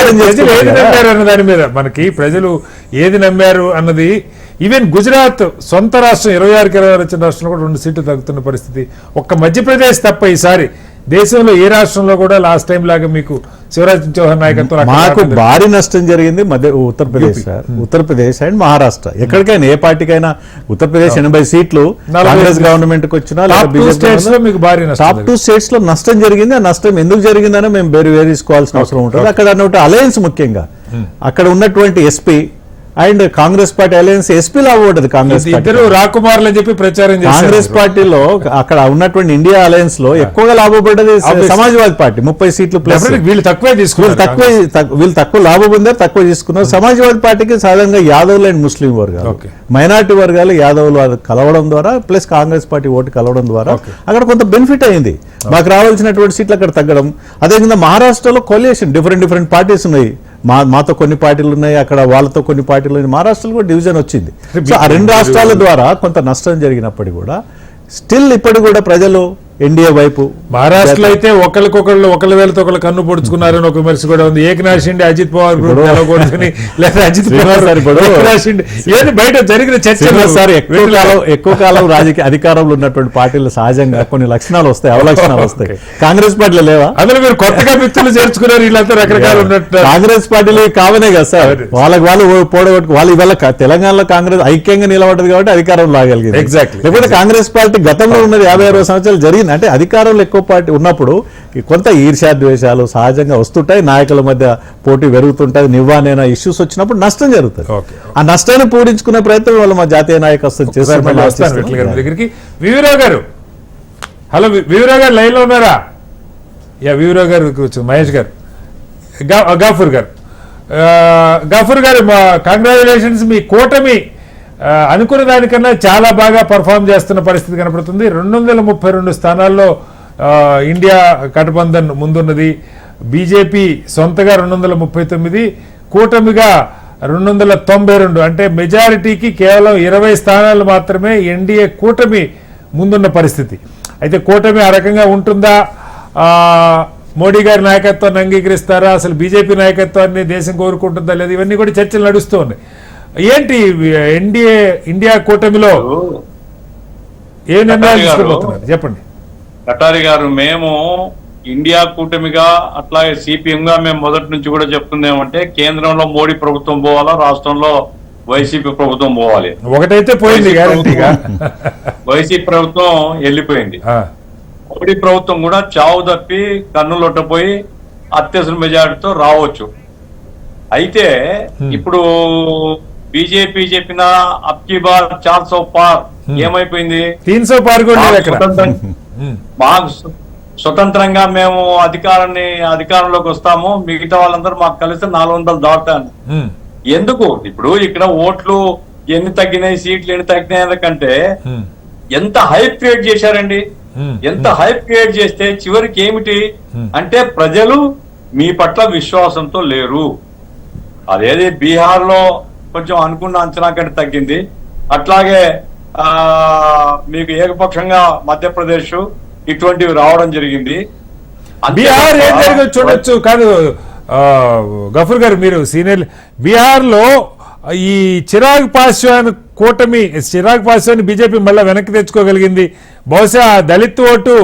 ప్రజలు ఏది నమ్మారు అన్న దాని మీద మనకి ప్రజలు ఏది నమ్మారు అన్నది ఈవెన్ గుజరాత్ సొంత రాష్ట్రం 26కి 26 వచ్చిన రాష్ట్రంలో కూడా 2 సీట్లు తగ్గుతున్న పరిస్థితి. ఒక్క మధ్యప్రదేశ్ తప్ప ఈసారి దేశంలో ఏ రాష్ట్రంలో కూడా లాస్ట్ టైం లాగా మీకు శివరాజ్ చౌహాన్ నాయకత్వం మాకు భారీ నష్టం జరిగింది ఉత్తరప్రదేశ్ ఉత్తరప్రదేశ్ అండ్ మహారాష్ట్ర. ఎక్కడికైనా ఏ పార్టీకైనా ఉత్తరప్రదేశ్ 80 సీట్లు కాంగ్రెస్ గవర్నమెంట్ కి వచ్చినా టాప్ 2 స్టేట్స్ లో నష్టం జరిగింది. ఆ నష్టం ఎందుకు జరిగిందని మేము వేసుకోవాల్సిన అవసరం ఉంటుంది. అక్కడ అన్నట్టు అలయన్స్ ముఖ్యంగా అక్కడ ఉన్నటువంటి SP and Congress party alliance SP లాభపడ్డది. కాంగ్రెస్ రాకుమార్లు అని చెప్పి ప్రచారం కాంగ్రెస్ పార్టీలో అక్కడ ఉన్నటువంటి ఇండియా అలయన్స్ లో ఎక్కువగా లాభపడ్డది సమాజ్వాదీ పార్టీ 30 సీట్లు ప్లస్. వీళ్ళు తక్కువ లాభం పొందారు, తక్కువ తీసుకున్నారు. సమాజ్వాదీ పార్టీకి సాధారణంగా యాదవులు అండ్ ముస్లిం వర్గాలు మైనార్టీ వర్గాలు యాదవులు కలవడం ద్వారా ప్లస్ కాంగ్రెస్ పార్టీ ఓటు కలవడం ద్వారా అక్కడ కొంత బెనిఫిట్ అయింది. మాకు రావాల్సినటువంటి సీట్లు అక్కడ తగ్గడం. అదేవిధంగా మహారాష్ట్రలో కొలియేషన్ డిఫరెంట్ పార్టీస్ ఉన్నాయి. మాతో కొన్ని పార్టీలు ఉన్నాయి, అక్కడ వాళ్ళతో కొన్ని పార్టీలు ఉన్నాయి. మహారాష్ట్రలో కూడా డివిజన్ వచ్చింది. సో ఆ 2 రాష్ట్రాల ద్వారా కొంత నష్టం జరిగినప్పటికీ కూడా స్టిల్ ఇప్పటి కూడా ప్రజలు ఎన్డీఏ వైపు. మహారాష్ట్రలో అయితే ఒకళ్ళకొకళ్ళు ఒకళ్ళ వేలతో ఒకళ్ళు కన్ను పొడుచుకున్నారని ఒక విమర్శ కూడా ఉంది. ఏకనాథ్ షిండే అజిత్ పవార్ నిలబడుకుని లేదా అజిత్ పవార్ బయట జరిగిన చర్చలు సార్ ఎక్కువ కాలం రాజకీయ అధికారంలో ఉన్నటువంటి పార్టీలు సహజంగా కొన్ని లక్షణాలు వస్తాయి, అవలక్షణాలు వస్తాయి. కాంగ్రెస్ పార్టీలో లేవా? అందులో మీరు కొత్తగా వ్యక్తులు చేర్చుకున్నారు, వీళ్ళంతా రకరకాలు ఉన్నట్టు. కాంగ్రెస్ పార్టీలు కావనే కదా సార్, వాళ్ళు పోడగొట్టు వాళ్ళు ఇవాళ తెలంగాణలో కాంగ్రెస్ ఐక్యంగా నిలబడ్డది కాబట్టి అధికారం లాగలిగింది. ఎగ్జాక్ట్లీ. లేకపోతే కాంగ్రెస్ పార్టీ గతంలో ఉన్నది 50-60 సంవత్సరాలు జరిగింది. అంటే అధికారంలో ఎక్కువ పార్టీ ఉన్నప్పుడు కొంత ఈర్ష్యాద్వేషాలు సహజంగా వస్తుంటాయి, నాయకుల మధ్య పోటీ పెరుగుతుంటది, నివ్వానైనా ఇష్యూస్ వచ్చినప్పుడు నష్టం జరుగుతుంది. ఆ నష్టాన్ని పూరించుకునే ప్రయత్నం వాళ్ళు మా జాతీయ నాయకత్వం చేస్తారు. దగ్గరికి వివీరావు గారు, హలో వివీరావు గారు లైన్ లో ఉన్నారా? వివీరావు గారు కూర్చో, మహేష్ గారు, గాఫూర్ గారు మా కంగ్రాచులేషన్స్. మీ కూటమి అనుకున్న దానికన్నా చాలా బాగా పర్ఫామ్ చేస్తున్న పరిస్థితి కనపడుతుంది. 232 స్థానాల్లో ఇండియా గఠబంధన్ ముందున్నది. బీజేపీ సొంతగా 239, కూటమిగా 292. అంటే మెజారిటీకి కేవలం 20 స్థానాలు మాత్రమే ఎన్డీఏ కూటమి ముందున్న పరిస్థితి. అయితే కూటమి ఆ రకంగా ఉంటుందా, మోడీ గారి నాయకత్వాన్ని అంగీకరిస్తారా, అసలు బీజేపీ నాయకత్వాన్ని దేశం కోరుకుంటుందా లేదా, ఇవన్నీ కూడా చర్చలు నడుస్తూ ఉన్నాయి. ఏంటి ఇండియా కూటమిలో ఏ నిర్ణయాలు తీసుకోబోతున్నారు చెప్పండి. కటారి గారు, మేము ఇండియా కూటమిగా అట్లాగే సిపిఎం గా మేము మొదటి నుంచి కూడా చెప్తుంది ఏమంటే కేంద్రంలో మోడీ ప్రభుత్వం పోవాలా, రాష్ట్రంలో వైసీపీ ప్రభుత్వం పోవాలి. ఒకటైతే పోయింది గ్యారంటీగా, వైసీపీ ప్రభుత్వం వెళ్ళిపోయింది. మోడీ ప్రభుత్వం కూడా చావు తప్పి కన్నులొట్టపోయి అత్యవసర మెజార్టీతో రావచ్చు. అయితే ఇప్పుడు బీజేపీ చెప్పిన అబ్కీ బార్ 400 పార్ ఏమైపోయింది? 300 పార్ కూడా మాకు స్వతంత్రంగా మేము అధికారంలోకి వస్తాము, మిగతా వాళ్ళందరూ మాకు కలిసి 400 దాటాను. ఎందుకు ఇప్పుడు ఇక్కడ ఓట్లు ఎన్ని తగ్గినాయి, సీట్లు ఎన్ని తగ్గినాయి కంటే ఎంత హైప్ క్రియేట్ చేశారండి. ఎంత హైప్ క్రియేట్ చేస్తే చివరికి ఏమిటి అంటే ప్రజలు మీ పట్ల విశ్వాసంతో లేరు. అదేది బీహార్ లో కొంచెం అనుకున్న అంచనా కంటే తగ్గింది, అట్లాగే మీకు ఏకపక్షంగా మధ్యప్రదేశ్ ఇటువంటివి రావడం జరిగింది. బీహార్ ఏం జరిగిందో చూడొచ్చు. కాదు గఫూర్ గారు, మీరు సీనియర్, బీహార్ లో ఈ చిరాగ్ పాస్వాన్ కూటమి, చిరాగ్ పాస్వాన్ బీజేపీ మళ్ళీ వెనక్కి తెచ్చుకోగలిగింది. బహుశా దళిత్ ఓటు